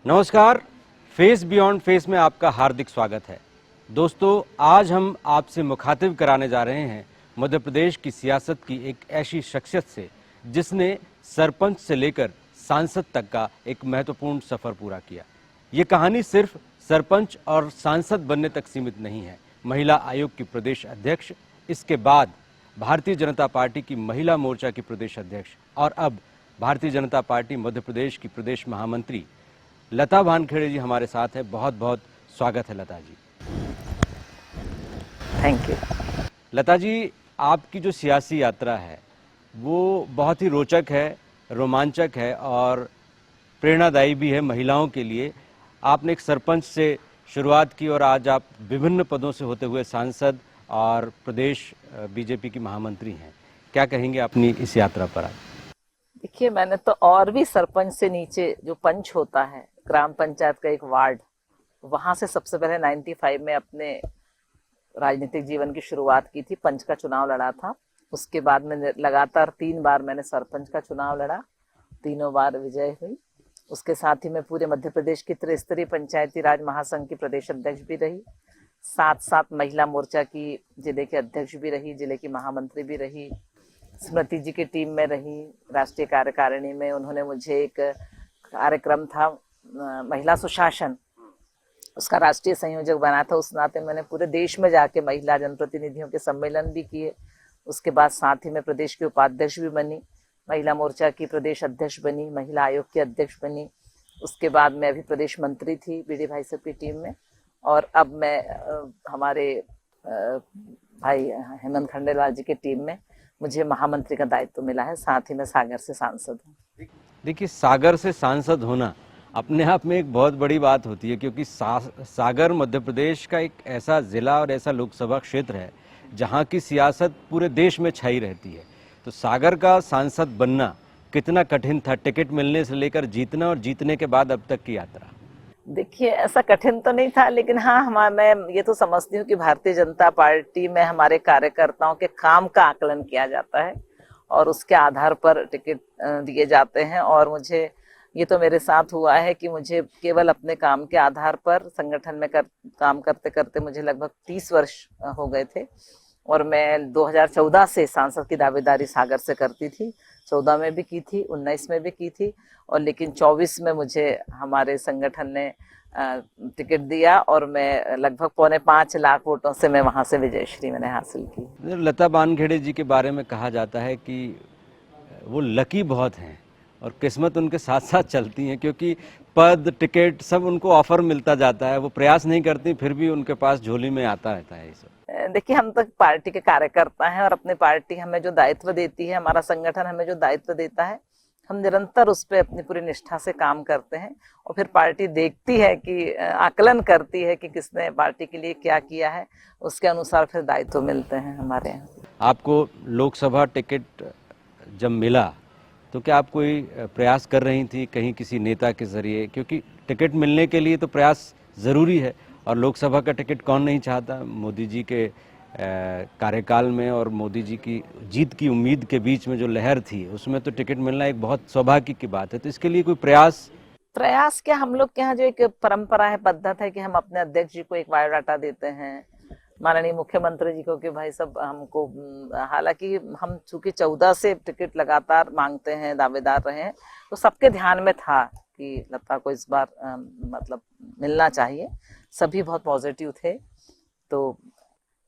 नमस्कार, face beyond face में आपका हार्दिक स्वागत है। दोस्तों, आज हम आपसे मुखातिब कराने जा रहे हैं मध्य प्रदेश की सियासत की एक ऐसी शख्सियत से जिसने सरपंच से लेकर सांसद तक का एक महत्वपूर्ण सफर पूरा किया। ये कहानी सिर्फ सरपंच और सांसद बनने तक सीमित नहीं है। महिला आयोग की प्रदेश अध्यक्ष, इसके बाद भारतीय जनता पार्टी की महिला मोर्चा की प्रदेश अध्यक्ष और अब भारतीय जनता पार्टी मध्य प्रदेश की प्रदेश महामंत्री लता वानखेड़े जी हमारे साथ हैं। बहुत बहुत स्वागत है लता जी। Thank you. लता जी, आपकी जो सियासी यात्रा है वो बहुत ही रोचक है, रोमांचक है और प्रेरणादायी भी है महिलाओं के लिए। आपने एक सरपंच से शुरुआत की और आज आप विभिन्न पदों से होते हुए सांसद और प्रदेश बीजेपी की महामंत्री हैं। क्या कहेंगे अपनी इस यात्रा पर आज? देखिए, मैंने तो और भी सरपंच से नीचे जो पंच होता है, ग्राम पंचायत का एक वार्ड, वहां से सबसे पहले 95 में अपने राजनीतिक जीवन की शुरुआत की थी। पंच का चुनाव लड़ा था। उसके बाद में लगातार 3 बार मैंने सरपंच का चुनाव लड़ा, तीनों बार विजय हुई। उसके साथ ही मैं पूरे मध्य प्रदेश की त्रिस्तरीय पंचायती राज महासंघ की प्रदेश अध्यक्ष भी रही, साथ साथ महिला मोर्चा की जिले के अध्यक्ष भी रही, जिले की महामंत्री भी रही, स्मृति जी की टीम में रही, राष्ट्रीय कार्यकारिणी में उन्होंने मुझे एक कार्यक्रम था महिला सुशासन, उसका राष्ट्रीय संयोजक बनाया था। उस नाते मैंने पूरे देश में जाके महिला जनप्रतिनिधियों के सम्मेलन भी किए। उसके बाद साथ ही मैं प्रदेश की उपाध्यक्ष भी बनी, महिला मोर्चा की प्रदेश अध्यक्ष बनी, महिला आयोग की अध्यक्ष बनी। उसके बाद मैं अभी प्रदेश मंत्री थी बीडी भाई साहब की टीम में, और अब मैं हमारे भाई हेमंत खंडेलवाल जी की टीम में मुझे महामंत्री का दायित्व मिला है। साथ ही मैं सागर से सांसद हूँ। देखिए, सागर से सांसद होना अपने आप में एक बहुत बड़ी बात होती है, क्योंकि सागर मध्य प्रदेश का एक ऐसा जिला और ऐसा लोकसभा क्षेत्र है जहाँ की सियासत पूरे देश में छाई रहती है। तो सागर का सांसद बनना कितना कठिन था, टिकट मिलने से लेकर जीतना और जीतने के बाद अब तक की यात्रा? देखिए, ऐसा कठिन तो नहीं था, लेकिन हाँ, मैं ये तो समझती हूँ कि भारतीय जनता पार्टी में हमारे कार्यकर्ताओं के काम का आकलन किया जाता है और उसके आधार पर टिकट दिए जाते हैं। और मुझे ये तो मेरे साथ हुआ है कि मुझे केवल अपने काम के आधार पर संगठन में काम करते करते मुझे लगभग 30 वर्ष हो गए थे, और मैं 2014 से सांसद की दावेदारी सागर से करती थी। 14 में भी की थी, 19 में भी की थी, और लेकिन 24 में मुझे हमारे संगठन ने टिकट दिया और मैं लगभग 4.25 लाख वोटों से मैं वहां से विजयश्री मैंने हासिल की। लता वानखेड़े जी के बारे में कहा जाता है कि वो लकी बहुत हैं और किस्मत उनके साथ साथ चलती हैं, क्योंकि पद, टिकट सब उनको ऑफर मिलता जाता है। वो प्रयास नहीं करती, फिर भी उनके पास झोली में आता रहता है ये सब। देखिए, हम तो पार्टी के कार्यकर्ता हैं और अपनी पार्टी हमें जो दायित्व देती है, हमारा संगठन हमें जो दायित्व देता है, हम निरंतर उस पर अपनी पूरी निष्ठा से काम करते हैं। और फिर पार्टी देखती है कि आकलन करती है कि किसने पार्टी के लिए क्या किया है, उसके अनुसार फिर दायित्व मिलते हैं हमारे यहाँ। आपको लोकसभा टिकट जब मिला तो क्या आप कोई प्रयास कर रही थी कहीं किसी नेता के जरिए? क्योंकि टिकट मिलने के लिए तो प्रयास ज़रूरी है और लोकसभा का टिकट कौन नहीं चाहता। मोदी जी के कार्यकाल में और मोदी जी की जीत की उम्मीद के बीच में जो लहर थी, उसमें तो टिकट मिलना एक बहुत सौभाग्य की बात है। तो इसके लिए कोई प्रयास क्या, हम लोग के यहाँ जो एक परंपरा है, पद्धत है कि हम अपने अध्यक्ष जी को एक बायोडाटा देते हैं, माननीय मुख्यमंत्री जी को, कि भाई सब हमको, हालांकि हम चूंकि 14 से टिकट लगातार मांगते हैं, दावेदार रहे हैं, तो सबके ध्यान में था कि लता को इस बार मतलब मिलना चाहिए। सभी बहुत पॉजिटिव थे। तो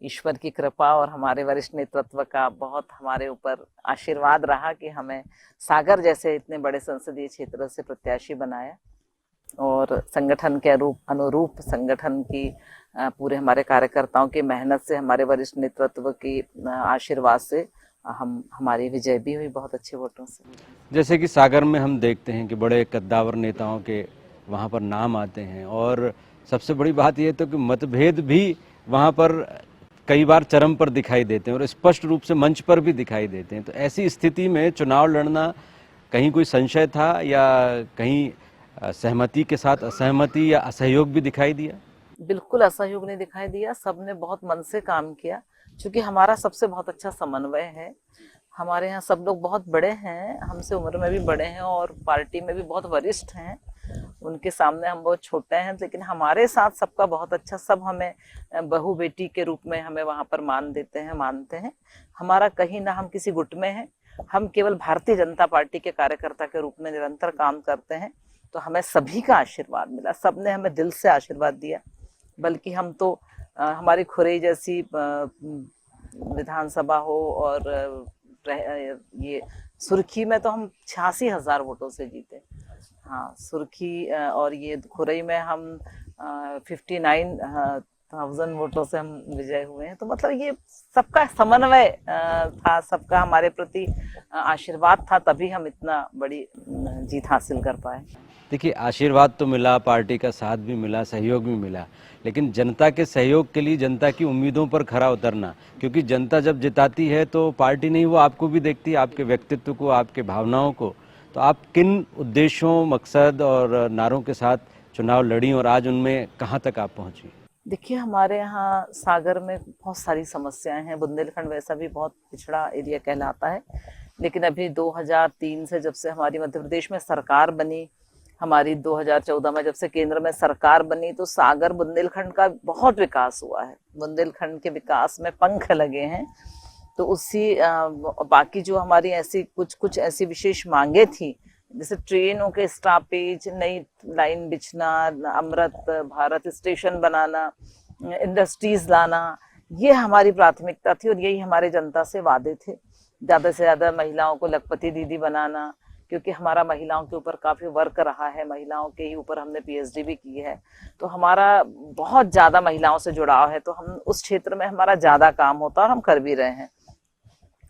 ईश्वर की कृपा और हमारे वरिष्ठ नेतृत्व का बहुत हमारे ऊपर आशीर्वाद रहा कि हमें सागर जैसे इतने बड़े संसदीय क्षेत्र से प्रत्याशी बनाया, और संगठन के अनुरूप संगठन की पूरे हमारे कार्यकर्ताओं की मेहनत से, हमारे वरिष्ठ नेतृत्व की आशीर्वाद से हमारी विजय भी हुई बहुत अच्छे वोटों से। जैसे कि सागर में हम देखते हैं कि बड़े कद्दावर नेताओं के वहाँ पर नाम आते हैं, और सबसे बड़ी बात यह तो कि मतभेद भी वहाँ पर कई बार चरम पर दिखाई देते हैं और स्पष्ट रूप से मंच पर भी दिखाई देते हैं। तो ऐसी स्थिति में चुनाव लड़ना, कहीं कोई संशय था या कहीं सहमति के साथ असहमति या असहयोग भी दिखाई दिया? बिल्कुल असहयोग नहीं दिखाई दिया। सबने बहुत मन से काम किया, क्योंकि हमारा सबसे बहुत अच्छा समन्वय है। हमारे यहाँ सब लोग बहुत बड़े हैं, हमसे उम्र में भी बड़े हैं और पार्टी में भी बहुत वरिष्ठ हैं। उनके सामने हम बहुत छोटे हैं, लेकिन हमारे साथ सबका बहुत अच्छा, सब हमें बहू बेटी के रूप में हमें वहां पर मान देते हैं, मानते हैं। हमारा कहीं ना हम किसी गुट में हैं, हम केवल भारतीय जनता पार्टी के कार्यकर्ता के रूप में निरंतर काम करते हैं। तो हमें सभी का आशीर्वाद मिला, सबने हमें दिल से आशीर्वाद दिया। बल्कि हम तो हमारी खुरई जैसी विधानसभा हो और ये सुर्खी में तो हम 86,000 वोटों से जीते। हाँ, सुर्खी और ये खुरई में हम 59,000 वोटों से हम विजय हुए हैं। तो मतलब ये सबका समन्वय था, सबका हमारे प्रति आशीर्वाद था, तभी हम इतना बड़ी जीत हासिल कर पाए। देखिए, आशीर्वाद तो मिला, पार्टी का साथ भी मिला, सहयोग भी मिला, लेकिन जनता के सहयोग के लिए जनता की उम्मीदों पर खरा उतरना, क्योंकि जनता जब जिताती है तो पार्टी नहीं, वो आपको भी देखती है, आपके व्यक्तित्व को, आपके भावनाओं को। तो आप किन उद्देश्यों, मकसद और नारों के साथ चुनाव लड़ी और आज उनमें कहाँ तक आप पहुंची? देखिए, हमारे यहाँ सागर में बहुत सारी समस्याएं हैं। बुंदेलखंड वैसा भी बहुत पिछड़ा एरिया कहलाता है, लेकिन अभी 2003 से जब से हमारी मध्य प्रदेश में सरकार बनी, हमारी 2014 में जब से केंद्र में सरकार बनी, तो सागर बुंदेलखंड का बहुत विकास हुआ है। बुंदेलखंड के विकास में पंख लगे हैं। तो उसी बाकी जो हमारी ऐसी कुछ ऐसी विशेष मांगे थी, जैसे ट्रेनों के स्टॉपेज, नई लाइन बिछना, अमृत भारत स्टेशन बनाना, इंडस्ट्रीज लाना, ये हमारी प्राथमिकता थी और यही हमारे जनता से वादे थे। ज़्यादा से ज़्यादा महिलाओं को लखपति दीदी बनाना, क्योंकि हमारा महिलाओं के ऊपर काफ़ी वर्क रहा है, महिलाओं के ही ऊपर हमने पीएचडी भी की है, तो हमारा बहुत ज़्यादा महिलाओं से जुड़ाव है। तो हम उस क्षेत्र में हमारा ज़्यादा काम होता है और हम कर भी रहे हैं।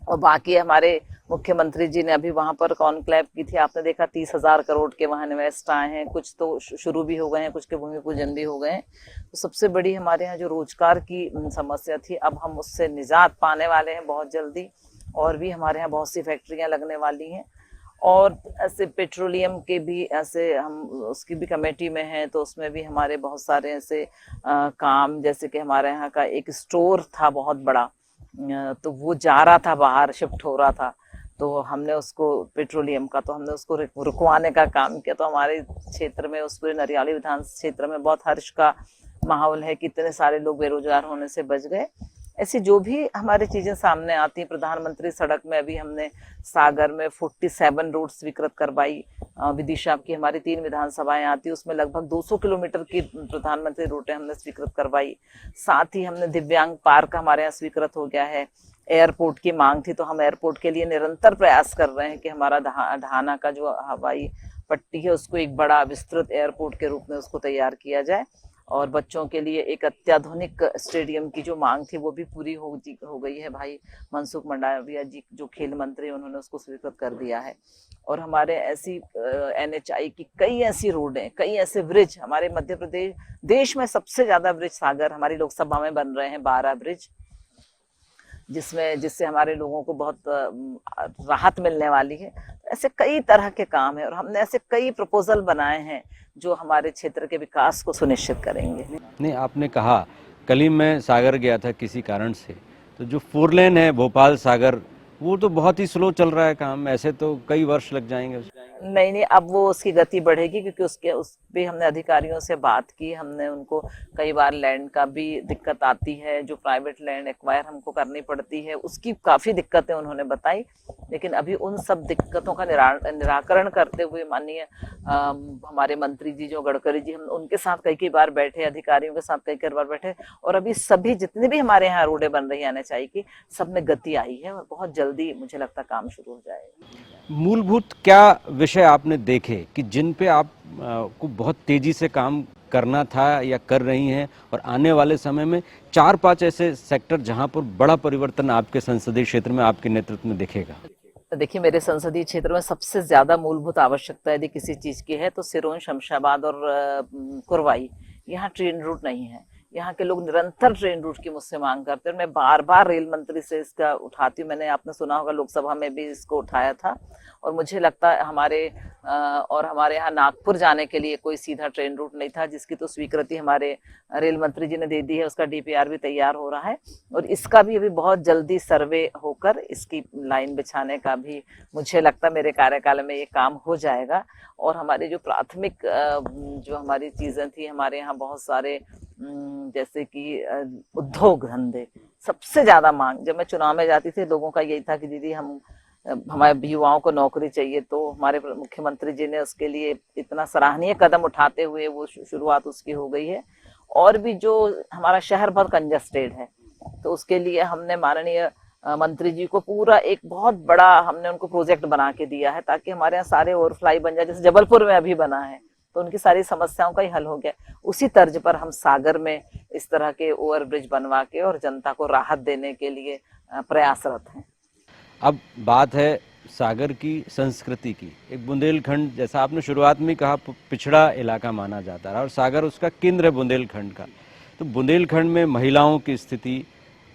और बाकी हमारे मुख्यमंत्री जी ने अभी वहां पर कॉन्क्लेव की थी, आपने देखा 30,000 करोड़ के वहां इन्वेस्ट आए हैं, कुछ तो शुरू भी हो गए हैं, कुछ के भूमि पूजन भी हो गए हैं। तो सबसे बड़ी हमारे यहाँ जो रोजगार की समस्या थी, अब हम उससे निजात पाने वाले हैं बहुत जल्दी। और भी हमारे यहाँ बहुत सी फैक्ट्रियां लगने वाली हैं, और ऐसे पेट्रोलियम के भी ऐसे हम उसकी भी कमेटी में हैं, तो उसमें भी हमारे बहुत सारे ऐसे काम, जैसे कि हमारे यहाँ का एक स्टोर था बहुत बड़ा, तो वो जा रहा था बाहर, शिफ्ट हो रहा था, तो हमने उसको पेट्रोलियम का, तो हमने उसको रुकवाने का काम किया। तो हमारे क्षेत्र में, उस पूरे नरियाली विधान क्षेत्र में बहुत हर्ष का माहौल है कि इतने सारे लोग बेरोजगार होने से बच गए। ऐसी जो भी हमारी चीजें सामने आती हैं, प्रधानमंत्री सड़क में अभी हमने सागर में 47 रोड स्वीकृत करवाई। विदिशा की हमारी 3 विधानसभाएं आती, उसमें लगभग 200 किलोमीटर की प्रधानमंत्री रोडें हमने स्वीकृत करवाई। साथ ही हमने दिव्यांग पार्क हमारे यहाँ स्वीकृत हो गया है। एयरपोर्ट की मांग थी, तो हम एयरपोर्ट के लिए निरंतर प्रयास कर रहे हैं कि हमारा ढाना का जो हवाई पट्टी है, उसको एक बड़ा विस्तृत एयरपोर्ट के रूप में उसको तैयार किया जाए। और बच्चों के लिए एक अत्याधुनिक स्टेडियम की जो मांग थी, वो भी पूरी हो गई है। भाई मनसुख मंडाविया जी जो खेल मंत्री, उन्होंने उसको स्वीकृत कर दिया है। और हमारे ऐसी NHI की कई ऐसी रोडें, कई ऐसे ब्रिज, हमारे मध्य प्रदेश, देश में सबसे ज्यादा ब्रिज सागर हमारी लोकसभा में बन रहे हैं, 12 ब्रिज, जिससे हमारे लोगों को बहुत राहत मिलने वाली है। ऐसे कई तरह के काम है, और हमने ऐसे कई प्रपोजल बनाए हैं जो हमारे क्षेत्र के विकास को सुनिश्चित करेंगे। नहीं, आपने कहा, कल ही मैं सागर गया था किसी कारण से, तो जो 4 लेन है भोपाल सागर, वो तो बहुत ही स्लो चल रहा है काम, ऐसे तो कई वर्ष लग जाएंगे। नहीं, अब वो उसकी गति बढ़ेगी, क्योंकि उस पे हमने अधिकारियों से बात की। हमने उनको कई बार लैंड का भी दिक्कत आती है, जो प्राइवेट लैंड एक्वायर हमको करनी पड़ती है, उसकी काफ़ी दिक्कतें उन्होंने बताई। लेकिन अभी उन सब दिक्कतों का निराकरण करते हुए माननीय हमारे मंत्री जी जो गडकरी जी, हम उनके साथ कई बार बैठे, अधिकारियों के साथ कई बार बैठे, और अभी सभी जितने भी हमारे यहाँ रोडें बन रही है NHI की, सब में गति आई है, और बहुत जल्दी मुझे लगता है काम शुरू हो जाएगा। मूलभूत क्या विषय आपने देखे कि जिन पे आप को बहुत तेजी से काम करना था या कर रही हैं, और आने वाले समय में 4-5 ऐसे सेक्टर जहां पर बड़ा परिवर्तन आपके संसदीय क्षेत्र में आपके नेतृत्व में दिखेगा? देखिए, मेरे संसदीय क्षेत्र में सबसे ज्यादा मूलभूत आवश्यकता यदि किसी चीज की है, तो सिरोंज, शमशाबाद और कुरवाई, यहाँ ट्रेन रूट नहीं है। यहाँ के लोग निरंतर ट्रेन रूट की मुझसे मांग करते हैं और मैं बार बार रेल मंत्री से इसका उठाती हूँ। मैंने, आपने सुना होगा, लोकसभा में भी इसको उठाया था। और मुझे लगता है हमारे यहाँ नागपुर जाने के लिए कोई सीधा ट्रेन रूट नहीं था, जिसकी तो स्वीकृति हमारे रेल मंत्री जी ने दे दी है। उसका डीपीआर भी तैयार हो रहा है और इसका भी अभी बहुत जल्दी सर्वे होकर इसकी लाइन बिछाने का भी मुझे लगता है मेरे कार्यकाल में ये काम हो जाएगा। और हमारी जो प्राथमिक जो हमारी चीजें थी, हमारे यहाँ बहुत सारे जैसे कि उद्योग धंधे, सबसे ज्यादा मांग जब मैं चुनाव में जाती थी लोगों का यही था कि दीदी हमारे युवाओं को नौकरी चाहिए। तो हमारे मुख्यमंत्री जी ने उसके लिए इतना सराहनीय कदम उठाते हुए वो शुरुआत उसकी हो गई है। और भी जो हमारा शहर बहुत कंजस्टेड है, तो उसके लिए हमने माननीय मंत्री जी को पूरा एक बहुत बड़ा हमने उनको प्रोजेक्ट बना के दिया है, ताकि हमारे यहाँ सारे ओवरफ्लाई बन जाए, जैसे जबलपुर में अभी बना है, तो उनकी सारी समस्याओं का ही हल हो गया। उसी तर्ज पर हम सागर में इस तरह के ओवरब्रिज बनवा के और जनता को राहत देने के लिए प्रयासरत हैं। अब बात है सागर की संस्कृति की। एक बुंदेलखंड, जैसा आपने शुरुआत में कहा, पिछड़ा इलाका माना जाता है और सागर उसका केंद्र है बुंदेलखंड का। तो बुंदेलखंड में महिलाओं की स्थिति,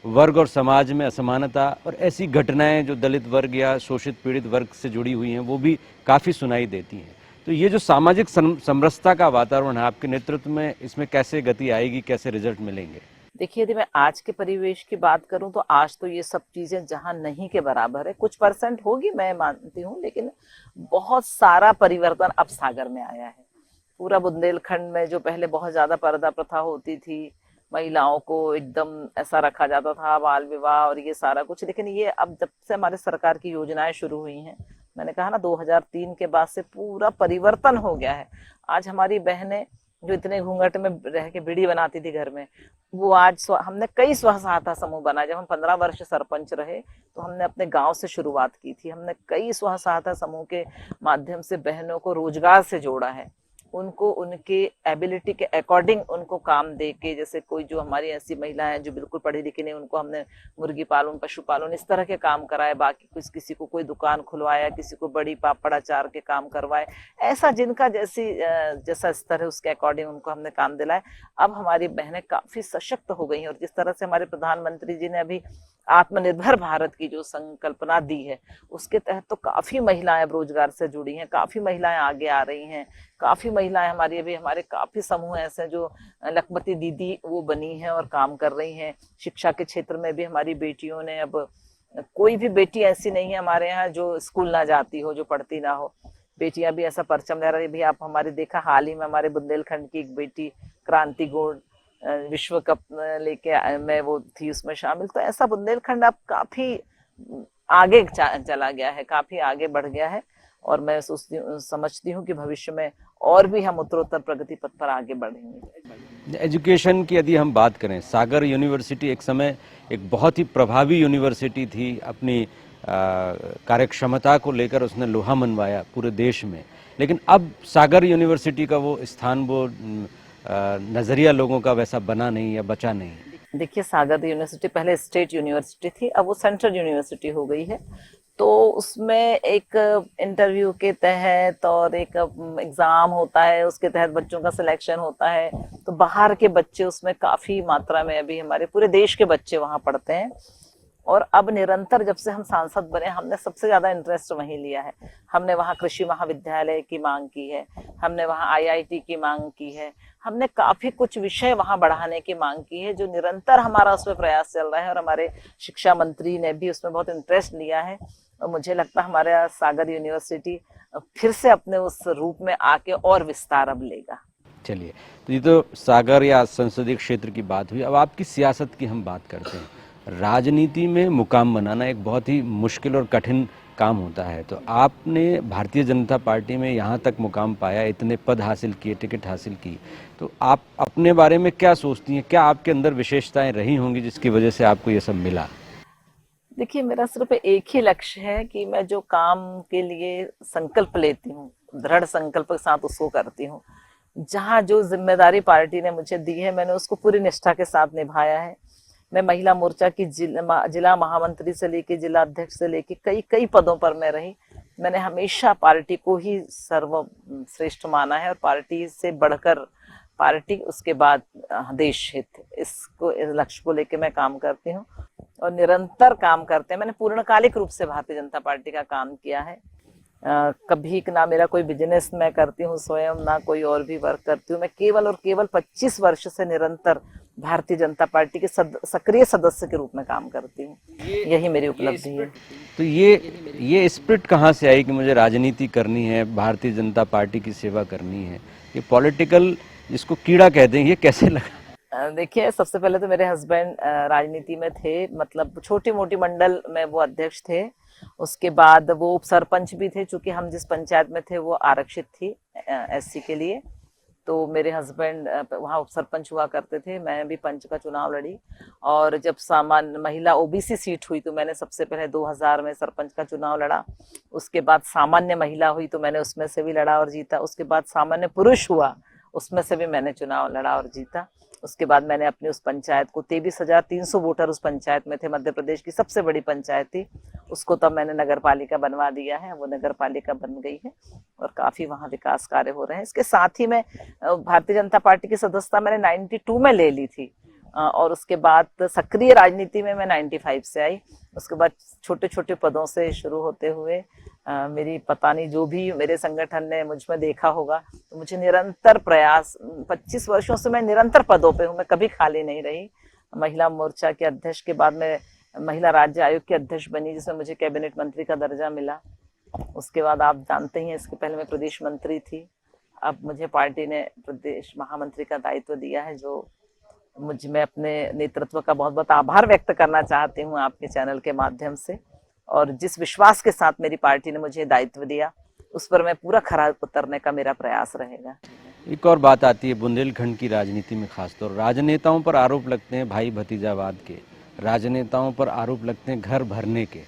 वर्ग और समाज में असमानता और ऐसी घटनाएं जो दलित वर्ग या शोषित पीड़ित वर्ग से जुड़ी हुई हैं, वो भी काफ़ी सुनाई देती हैं। तो ये जो सामाजिक समरसता का वातावरण है, आपके नेतृत्व में इसमें कैसे गति आएगी, कैसे रिजल्ट मिलेंगे? देखिए, यदि मैं आज के परिवेश की बात करूं तो आज तो ये सब चीजें जहां नहीं के बराबर है। कुछ परसेंट होगी, मैं मानती हूँ, लेकिन बहुत सारा परिवर्तन अब सागर में आया है। पूरा बुंदेलखंड में जो पहले बहुत ज्यादा पर्दा प्रथा होती थी, महिलाओं को एकदम ऐसा रखा जाता था, बाल विवाह और ये सारा कुछ, लेकिन ये अब जब से हमारे सरकार की योजनाएं शुरू हुई हैं, मैंने कहा ना 2003 के बाद से पूरा परिवर्तन हो गया है। आज हमारी बहनें जो इतने घूंघट में रह के बीड़ी बनाती थी घर में, वो आज हमने कई स्व सहायता समूह बनाए। जब हम 15 वर्ष सरपंच रहे तो हमने अपने गांव से शुरुआत की थी। हमने कई स्व सहायता समूह के माध्यम से बहनों को रोजगार से जोड़ा है, उनको उनके एबिलिटी के अकॉर्डिंग उनको काम दे के, जैसे कोई जो हमारी ऐसी महिलाएं जो बिल्कुल पढ़ी लिखी नहीं, उनको हमने मुर्गी पालन, पशुपालन, इस तरह के काम कराए। बाकी किसी को कोई दुकान खुलवाया, किसी को बड़ी पापड़ अचार के काम करवाए, ऐसा जिनका जैसा स्तर है उसके अकॉर्डिंग उनको हमने काम दिलाए। अब हमारी बहनें काफी सशक्त हो गई हैं और जिस तरह से हमारे प्रधानमंत्री जी ने अभी आत्मनिर्भर भारत की जो संकल्पना दी है, उसके तहत तो काफी महिलाएं अब रोजगार से जुड़ी हैं, काफी महिलाएं आगे आ रही हैं। काफी महिलाएं हमारे काफी समूह ऐसे जो लखपति दीदी वो बनी हैं और काम कर रही हैं। शिक्षा के क्षेत्र में भी हमारी बेटियों ने, अब कोई भी बेटी ऐसी नहीं है हमारे यहाँ जो स्कूल ना जाती हो, जो पढ़ती ना हो। बेटियां भी ऐसा परचम लहरा रही। भी आप हमारे देखा, हाल ही में हमारे बुंदेलखंड की एक बेटी क्रांति गोल्ड विश्व कप लेके मैं वो थी उसमें शामिल। तो ऐसा बुंदेलखंड अब काफी आगे चला गया है, काफी आगे बढ़ गया है और मैं समझती हूँ कि भविष्य में और भी हम उत्तरोत्तर प्रगति पथ पर आगे बढ़ेंगे। एजुकेशन की यदि हम बात करें, सागर यूनिवर्सिटी एक समय एक बहुत ही प्रभावी यूनिवर्सिटी थी। अपनी कार्यक्षमता को लेकर उसने लोहा मनवाया पूरे देश में, लेकिन अब सागर यूनिवर्सिटी का वो स्थान, वो नजरिया लोगों का वैसा बना नहीं या बचा नहीं। देखिए, सागर यूनिवर्सिटी पहले स्टेट यूनिवर्सिटी थी, अब वो सेंट्रल यूनिवर्सिटी हो गई है। तो उसमें एक इंटरव्यू के तहत और एक एग्जाम होता है, उसके तहत बच्चों का सिलेक्शन होता है। तो बाहर के बच्चे उसमें काफी मात्रा में, अभी हमारे पूरे देश के बच्चे वहां पढ़ते हैं। और अब निरंतर जब से हम सांसद बने, हमने सबसे ज्यादा इंटरेस्ट वहीं लिया है। हमने वहाँ कृषि महाविद्यालय की मांग की है, हमने वहाँ आईआईटी की मांग की है, हमने काफी कुछ विषय वहां बढ़ाने की मांग की है, जो निरंतर हमारा उसमें प्रयास चल रहा है। और हमारे शिक्षा मंत्री ने भी उसमें बहुत इंटरेस्ट लिया है और मुझे लगता है हमारा सागर यूनिवर्सिटी फिर से अपने उस रूप में आके और विस्तार अब लेगा। चलिए, तो ये तो सागर या संसदीय क्षेत्र की बात हुई। अब आपकी सियासत की हम बात करते हैं। राजनीति में मुकाम बनाना एक बहुत ही मुश्किल और कठिन काम होता है। तो आपने भारतीय जनता पार्टी में यहाँ तक मुकाम पाया, इतने पद हासिल किए, टिकट हासिल की, तो आप अपने बारे में क्या सोचती हैं? क्या आपके अंदर विशेषताएं रही होंगी जिसकी वजह से आपको ये सब मिला? देखिए, मेरा सिर्फ एक ही लक्ष्य है कि मैं जो काम के लिए संकल्प लेती हूँ, दृढ़ संकल्प के साथ उसको करती हूँ। जहाँ जो जिम्मेदारी पार्टी ने मुझे दी है, मैंने उसको पूरी निष्ठा के साथ निभाया है। मैं महिला मोर्चा की जिला महामंत्री से लेके जिला अध्यक्ष से लेके कई पदों पर मैं रही। मैंने हमेशा पार्टी को ही सर्वश्रेष्ठ माना है और पार्टी से बढ़कर पार्टी, उसके बाद देश हित, इसको इस लक्ष्य को लेकर मैं काम करती हूँ और निरंतर काम करते हैं। मैंने पूर्णकालिक रूप से भारतीय जनता पार्टी का काम किया है। कभी ना मेरा कोई बिजनेस मैं करती हूँ स्वयं, ना कोई और भी वर्क करती हूँ। मैं केवल और केवल 25 वर्ष से निरंतर भारतीय जनता पार्टी के सक्रिय सदस्य के रूप में काम करती हूँ। यही मेरी उपलब्धि है। तो ये स्पिरिट कहाँ से आई कि मुझे राजनीति करनी है, भारतीय जनता पार्टी की सेवा करनी है? ये पॉलिटिकल जिसको कीड़ा कहते हैं, ये कैसे लगा? देखिए, सबसे पहले तो मेरे हस्बैंड राजनीति में थे, मतलब छोटी मोटी मंडल में वो अध्यक्ष थे। उसके बाद वो उप सरपंच भी थे, चूंकि हम जिस पंचायत में थे वो आरक्षित थी एससी के लिए, तो मेरे हस्बैंड वहाँ उप सरपंच हुआ करते थे। मैं भी पंच का चुनाव लड़ी, और जब सामान्य महिला ओबीसी सीट हुई तो मैंने सबसे पहले 2000 में सरपंच का चुनाव लड़ा। उसके बाद सामान्य महिला हुई तो मैंने उसमें से भी लड़ा और जीता। उसके बाद सामान्य पुरुष हुआ, उसमें से भी मैंने चुनाव लड़ा और जीता। उसके बाद मैंने अपनी उस पंचायत को 23,300 वोटर उस पंचायत में थे, मध्य प्रदेश की सबसे बड़ी पंचायत थी, उसको तब मैंने नगर पालिका बनवा दिया है। वो नगर पालिका बन गई है और काफी वहाँ विकास कार्य हो रहे हैं। इसके साथ ही मैं भारतीय जनता पार्टी की सदस्यता मैंने 92 में ले ली थी, और उसके बाद सक्रिय राजनीति में मैं 95 से आई। उसके बाद छोटे छोटे पदों से शुरू होते हुए मेरी पता नहीं जो भी मेरे संगठन ने मुझ में देखा होगा, तो मुझे निरंतर प्रयास, 25 वर्षों से मैं निरंतर पदों पे हूँ, मैं कभी खाली नहीं रही। महिला मोर्चा के अध्यक्ष के बाद मैं महिला राज्य आयोग की अध्यक्ष बनी, जिसमें मुझे कैबिनेट मंत्री का दर्जा मिला। उसके बाद आप जानते ही हैं, इसके पहले मैं प्रदेश मंत्री थी। अब मुझे पार्टी ने प्रदेश महामंत्री का दायित्व दिया है, जो मैं अपने नेतृत्व का बहुत बहुत आभार व्यक्त करना चाहती हूँ आपके चैनल के माध्यम से। और जिस विश्वास के साथ मेरी पार्टी ने मुझे दायित्व दिया, उस पर मैं पूरा खरा उतरने का मेरा प्रयास रहेगा। एक और बात आती है बुंदेलखंड की राजनीति में, खासतौर राजनेताओं पर आरोप लगते हैं भाई भतीजावाद के, राजनेताओं पर आरोप लगते हैं घर भरने के,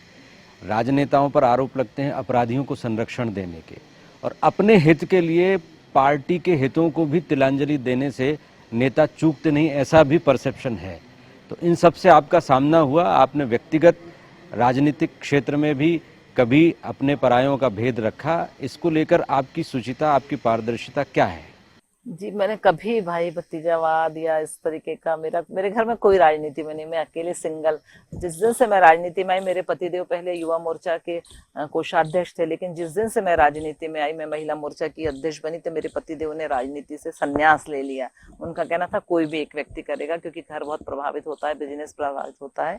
राजनेताओं पर आरोप लगते हैं अपराधियों को संरक्षण देने के, और अपने हित के लिए पार्टी के हितों को भी तिलांजलि देने से नेता चूकते नहीं, ऐसा भी परसेप्शन है। तो इन सब से आपका सामना हुआ? आपने व्यक्तिगत राजनीतिक क्षेत्र में भी कभी अपने परायों का भेद रखा? इसको लेकर आपकी सुचिता, आपकी पारदर्शिता क्या है? जी, मैंने कभी भाई भतीजावाद या इस तरीके का, मेरे घर में कोई राजनीति में नहीं, मैं अकेले सिंगल। जिस दिन से मैं राजनीति में आई, मेरे पतिदेव पहले युवा मोर्चा के कोषाध्यक्ष थे, लेकिन जिस दिन से मैं राजनीति में आई, मैं महिला मोर्चा की अध्यक्ष बनी, तो मेरे पतिदेव ने राजनीति से संन्यास ले लिया। उनका कहना था कोई भी एक व्यक्ति करेगा, क्योंकि घर बहुत प्रभावित होता है, बिजनेस प्रभावित होता है।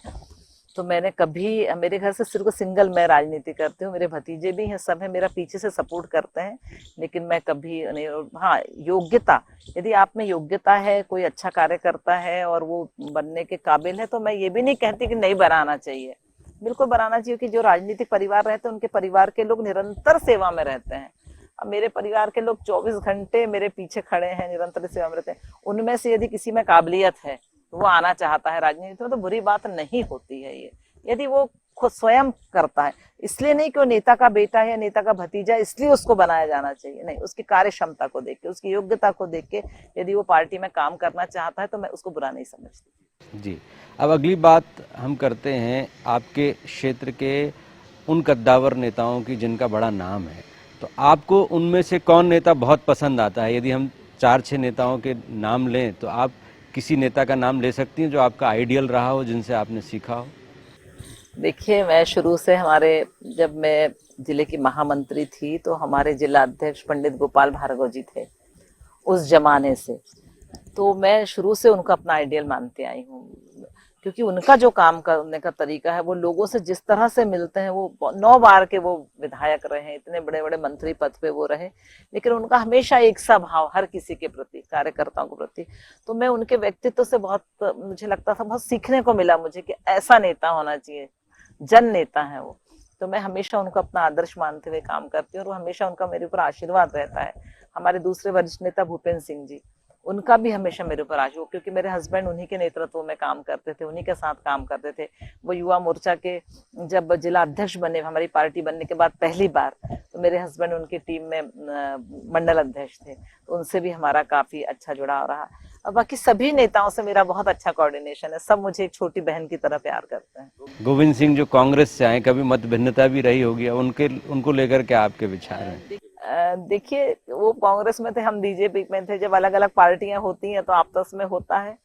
तो मैंने कभी, मेरे घर से सिर्फ सिंगल मैं राजनीति करती हूँ, मेरे भतीजे भी हैं, सब है, मेरा पीछे से सपोर्ट करते हैं, लेकिन मैं कभी नहीं। हाँ, योग्यता, यदि आप में योग्यता है, कोई अच्छा कार्य करता है और वो बनने के काबिल है, तो मैं ये भी नहीं कहती कि नहीं बनाना चाहिए, बिल्कुल बनाना चाहिए। कि जो राजनीतिक परिवार रहते हैं, उनके परिवार के लोग निरंतर सेवा में रहते हैं। अब मेरे परिवार के लोग 24 घंटे मेरे पीछे खड़े हैं, निरंतर सेवा में रहते हैं। उनमें से यदि किसी में काबिलियत है, वो आना चाहता है राजनीति में, तो बुरी बात नहीं होती है ये, यदि वो खुद स्वयं करता है। इसलिए नहीं कि वो नेता का बेटा है या नेता का भतीजा, इसलिए उसको बनाया जाना चाहिए, नहीं, उसकी कार्य क्षमता को देख के, उसकी योग्यता को देख के यदि वो पार्टी में काम करना चाहता है, तो मैं उसको बुरा नहीं समझती। जी, अब अगली बात हम करते हैं आपके क्षेत्र के उन कद्दावर नेताओं की जिनका बड़ा नाम है। तो आपको उनमें से कौन नेता बहुत पसंद आता है? यदि हम 4-6 नेताओं के नाम लें, तो आप किसी नेता का नाम ले सकती हैं जो आपका आइडियल रहा हो, जिनसे आपने सीखा हो? देखिए, मैं शुरू से जब मैं जिले की महामंत्री थी, तो हमारे जिला अध्यक्ष पंडित गोपाल भार्गव जी थे उस जमाने से, तो मैं शुरू से उनको अपना आइडियल मानते आई हूँ। क्योंकि उनका जो काम करने का तरीका है, वो लोगों से जिस तरह से मिलते हैं, वो 9 बार के वो विधायक रहे, इतने बड़े बड़े मंत्री पद पे वो रहे, लेकिन उनका हमेशा एक सा भाव हर किसी के प्रति, कार्यकर्ताओं के प्रति। तो मैं उनके व्यक्तित्व से बहुत, मुझे लगता था, बहुत सीखने को मिला मुझे कि ऐसा नेता होना चाहिए, जन नेता है वो। तो मैं हमेशा उनको अपना आदर्श मानते हुए काम करती हूँ, और हमेशा उनका मेरे ऊपर आशीर्वाद रहता है। हमारे दूसरे वरिष्ठ नेता भूपेंद्र सिंह जी, उनका भी हमेशा मेरे ऊपर आशीर्वाद, क्योंकि मेरे हस्बैंड उन्हीं के नेतृत्व में काम करते थे, उन्हीं के साथ काम करते थे। वो युवा मोर्चा के जब जिला अध्यक्ष बने, हमारी पार्टी बनने के बाद पहली बार, तो मेरे हस्बैंड उनकी टीम में मंडल अध्यक्ष थे, तो उनसे भी हमारा काफी अच्छा जुड़ाव रहा। और बाकी सभी नेताओं से मेरा बहुत अच्छा कोऑर्डिनेशन है, सब मुझे एक छोटी बहन की तरह प्यार करते हैं। गोविंद सिंह जो कांग्रेस से आए, कभी मत भिन्नता भी रही होगी, उनको लेकर क्या आपके विचार हैं? देखिए, वो कांग्रेस में थे, हम बीजेपी में थे। जब अलग अलग पार्टियां होती हैं तो आपस में होता है,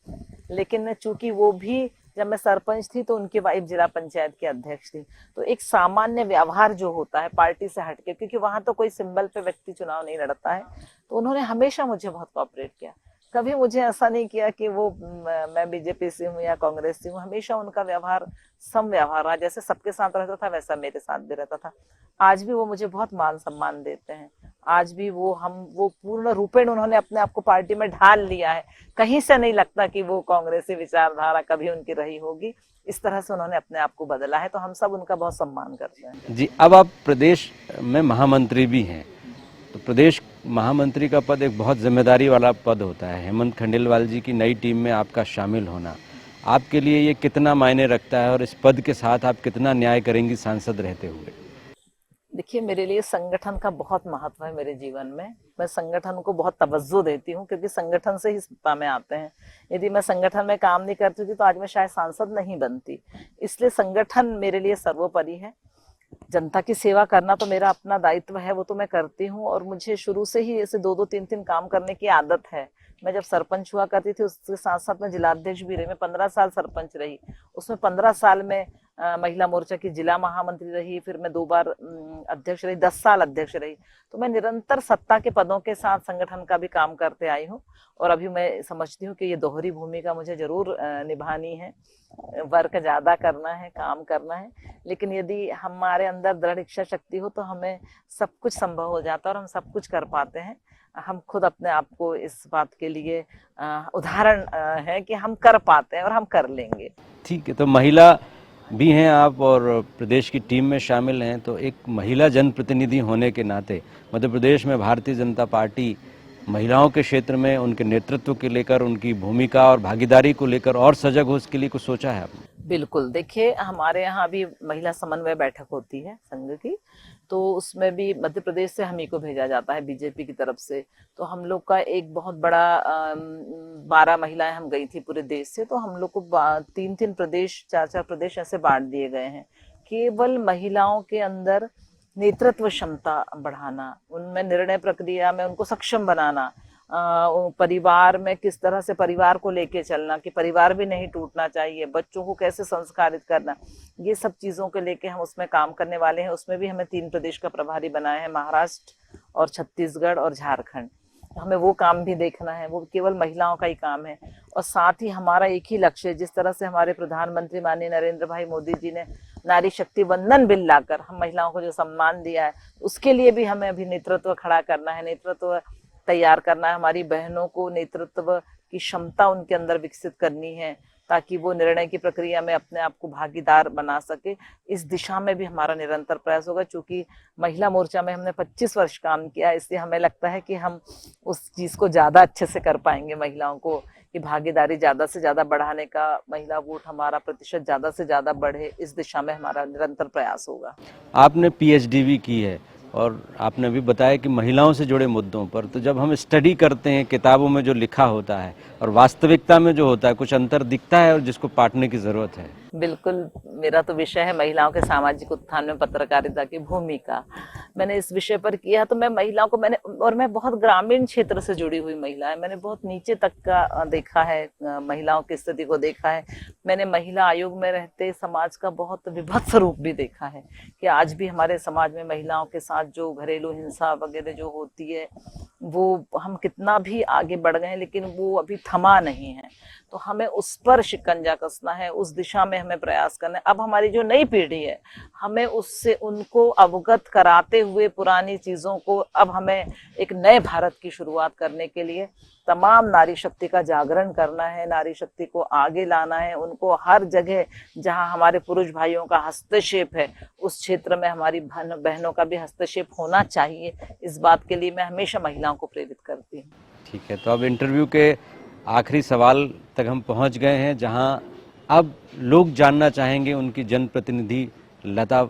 लेकिन चूंकि वो भी, जब मैं सरपंच थी तो उनकी वाइफ जिला पंचायत की अध्यक्ष थी, तो एक सामान्य व्यवहार जो होता है पार्टी से हटके, क्योंकि वहां तो कोई सिंबल पे व्यक्ति चुनाव नहीं लड़ता है, तो उन्होंने हमेशा मुझे बहुत कोऑपरेट किया। कभी मुझे ऐसा नहीं किया कि वो मैं बीजेपी से हूँ या कांग्रेस से हूँ। हमेशा उनका व्यवहार सम व्यवहार रहा, जैसे सबके साथ रहता था वैसा मेरे साथ भी रहता था। आज भी वो मुझे बहुत मान सम्मान देते हैं। आज भी वो पूर्ण रूपेण उन्होंने अपने आप को पार्टी में ढाल लिया है। कहीं से नहीं लगता कि वो कांग्रेसी विचारधारा कभी उनकी रही होगी। इस तरह से उन्होंने अपने आप को बदला है, तो हम सब उनका बहुत सम्मान करते हैं। जी, अब आप प्रदेश में महामंत्री भी हैं, तो प्रदेश महामंत्री का पद एक बहुत जिम्मेदारी वाला पद होता है। हेमंत खंडेलवाल जी की नई टीम में आपका शामिल होना आपके लिए ये कितना मायने रखता है और इस पद के साथ आप कितना न्याय करेंगी सांसद रहते हुए? देखिए, मेरे लिए संगठन का बहुत महत्व है मेरे जीवन में। मैं संगठन को बहुत तवज्जो देती हूँ, क्योंकि संगठन से ही सत्ता में आते हैं। यदि मैं संगठन में काम नहीं करती थी तो आज मैं शायद सांसद नहीं बनती। इसलिए संगठन मेरे लिए सर्वोपरि है। जनता की सेवा करना तो मेरा अपना दायित्व है, वो तो मैं करती हूँ। और मुझे शुरू से ही ऐसे 2-2 3-3 काम करने की आदत है। मैं जब सरपंच हुआ करती थी उसके साथ साथ मैं जिलाध्यक्ष भी रही। मैं 15 साल सरपंच रही। उसमें 15 साल में महिला मोर्चा की जिला महामंत्री रही, फिर मैं 2 बार अध्यक्ष रही, 10 साल अध्यक्ष रही। तो मैं निरंतर सत्ता के पदों के साथ संगठन का भी काम करते आई हूँ। और अभी मैं समझती हूँ कि ये दोहरी भूमिका मुझे जरूर निभानी है। वर्क ज्यादा करना है, काम करना है, लेकिन यदि हमारे अंदर दृढ़ इच्छा शक्ति हो तो हमें सब कुछ संभव हो जाता है और हम सब कुछ कर पाते हैं। हम खुद अपने आप को इस बात के लिए उदाहरण है कि हम कर पाते हैं और हम कर लेंगे। ठीक है, तो महिला भी हैं आप और प्रदेश की टीम में शामिल हैं, तो एक महिला जनप्रतिनिधि होने के नाते मध्य प्रदेश में भारतीय जनता पार्टी महिलाओं के क्षेत्र में उनके नेतृत्व के लेकर, उनकी भूमिका और भागीदारी को लेकर और सजग हो, इसके लिए कुछ सोचा है आपने? बिल्कुल, देखिए, हमारे यहाँ भी महिला समन्वय बैठक होती है संघ की, तो उसमें भी मध्य प्रदेश से हम ही को भेजा जाता है बीजेपी की तरफ से। तो हम लोग का एक बहुत बड़ा 12 महिलाएं हम गई थी पूरे देश से, तो हम लोग को 3-3 प्रदेश, 4-4 प्रदेश ऐसे बांट दिए गए हैं। केवल महिलाओं के अंदर नेतृत्व क्षमता बढ़ाना, उनमें निर्णय प्रक्रिया में उनको सक्षम बनाना, परिवार में किस तरह से परिवार को लेके चलना, कि परिवार भी नहीं टूटना चाहिए, बच्चों को कैसे संस्कारित करना, ये सब चीजों के लेके हम उसमें काम करने वाले हैं। उसमें भी हमें 3 प्रदेश का प्रभारी बनाया है, महाराष्ट्र और छत्तीसगढ़ और झारखंड। हमें वो काम भी देखना है, वो केवल महिलाओं का ही काम है। और साथ ही हमारा एक ही लक्ष्य है, जिस तरह से हमारे प्रधानमंत्री माननीय नरेंद्र भाई मोदी जी ने नारी शक्ति वंदन बिल लाकर हम महिलाओं को जो सम्मान दिया है, उसके लिए भी हमें अभी नेतृत्व खड़ा करना है, नेतृत्व तैयार करना है। हमारी बहनों को नेतृत्व की क्षमता उनके अंदर विकसित करनी है, ताकि वो निर्णय की प्रक्रिया में अपने आप को भागीदार बना सके। इस दिशा में भी हमारा निरंतर प्रयास होगा। चूंकि महिला मोर्चा में हमने 25 वर्ष काम किया, इसलिए हमें लगता है कि हम उस चीज को ज्यादा अच्छे से कर पाएंगे। महिलाओं को की भागीदारी ज्यादा से ज्यादा बढ़ाने का, महिला वोट हमारा प्रतिशत ज्यादा से ज्यादा बढ़े, इस दिशा में हमारा निरंतर प्रयास होगा। आपने पीएचडी भी की है और आपने भी बताया कि महिलाओं से जुड़े मुद्दों पर, तो जब हम स्टडी करते हैं किताबों में जो लिखा होता है और वास्तविकता में जो होता है, कुछ अंतर दिखता है और जिसको पाटने की जरूरत है। बिल्कुल, मेरा तो विषय है महिलाओं के सामाजिक उत्थान में पत्रकारिता की भूमिका। मैंने इस विषय पर किया, तो मैं महिलाओं को मैं बहुत ग्रामीण क्षेत्र से जुड़ी हुई महिला है। मैंने बहुत नीचे तक का देखा है, महिलाओं की स्थिति को देखा है। मैंने महिला आयोग में रहते समाज का बहुत विभत्स रूप भी देखा है, कि आज भी हमारे समाज में महिलाओं के साथ जो घरेलू हिंसा वगैरह जो होती है, वो हम कितना भी आगे बढ़ गए हैं लेकिन वो अभी थमा नहीं है। तो हमें उस पर शिकंजा कसना है, उस दिशा में हमें प्रयास करना है। अब हमारी जो नई पीढ़ी है, हमें उससे उनको अवगत कराते हुए पुरानी चीजों को, अब हमें एक नए भारत की शुरुआत करने के लिए तमाम नारी शक्ति का जागरण करना है, नारी शक्ति को आगे लाना है। उनको हर जगह जहां हमारे पुरुष भाइयों का हस्तक्षेप है, उस क्षेत्र में हमारी बहनों का भी हस्तक्षेप होना चाहिए। इस बात के लिए मैं हमेशा महिलाओं को प्रेरित करती हूँ। ठीक है, तो अब इंटरव्यू के आखिरी सवाल तक हम पहुंच गए हैं, जहां अब लोग जानना चाहेंगे उनकी जनप्रतिनिधि लता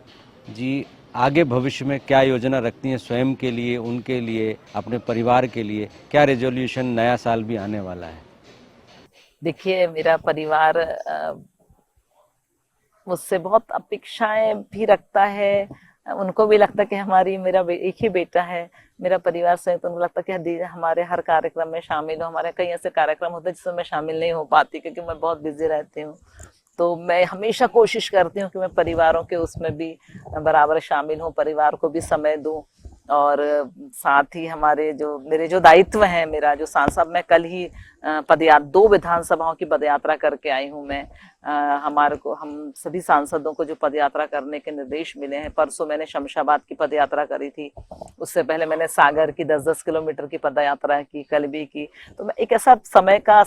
जी आगे भविष्य में क्या योजना रखती हैं स्वयं के लिए, उनके लिए, अपने परिवार के लिए, क्या रेजोल्यूशन, नया साल भी आने वाला है? देखिए, मेरा परिवार मुझसे बहुत अपेक्षाएं भी रखता है, उनको भी लगता कि हमारी मेरा एक ही बेटा है, मेरा परिवार संयुक्त, उनको लगता कि दीदी हमारे हर कार्यक्रम में शामिल हो। हमारे कई ऐसे कार्यक्रम होते हैं जिसमें मैं शामिल नहीं हो पाती क्योंकि मैं बहुत बिजी रहती हूँ। तो मैं हमेशा कोशिश करती हूँ कि मैं परिवारों के उसमें भी बराबर शामिल हूँ, परिवार को भी समय दूं। और साथ ही हमारे जो मेरे जो दायित्व हैं, मेरा जो सांसद, मैं कल ही पदयात्रा 2 विधानसभाओं की पदयात्रा करके आई हूँ मैं। हमारे को, हम सभी सांसदों को जो पदयात्रा करने के निर्देश मिले हैं, परसों मैंने शमशाबाद की पदयात्रा करी थी, उससे पहले मैंने सागर की 10-10 किलोमीटर की पदयात्रा की, कल भी की। तो मैं एक ऐसा समय का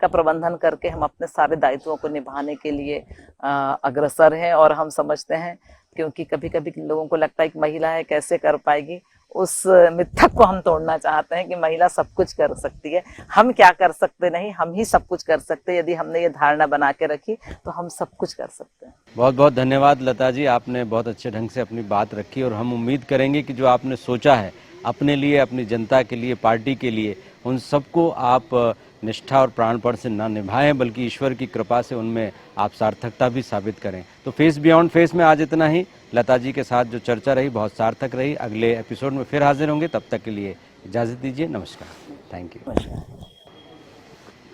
प्रबंधन करके हम अपने सारे दायित्वों को निभाने के लिए अग्रसर हैं। और हम समझते हैं, क्योंकि कभी कभी लोगों को लगता है कि महिला है कैसे कर पाएगी, उस मिथक को हम तोड़ना चाहते हैं कि महिला सब कुछ कर सकती है। हम क्या कर सकते नहीं, हम ही सब कुछ कर सकते हैं। यदि हमने ये धारणा बना के रखी तो हम सब कुछ कर सकते हैं। बहुत बहुत धन्यवाद लता जी, आपने बहुत अच्छे ढंग से अपनी बात रखी और हम उम्मीद करेंगे कि जो आपने सोचा है अपने लिए, अपनी जनता के लिए, पार्टी के लिए, उन सबको आप निष्ठा और प्राणपण से ना निभाएं बल्कि ईश्वर की कृपा से उनमें आप सार्थकता भी साबित करें। तो फेस बियॉन्ड फेस में आज इतना ही। लता जी के साथ जो चर्चा रही बहुत सार्थक रही। अगले एपिसोड में फिर हाजिर होंगे, तब तक के लिए इजाज़त दीजिए। नमस्कार। Thank you. नमस्कार।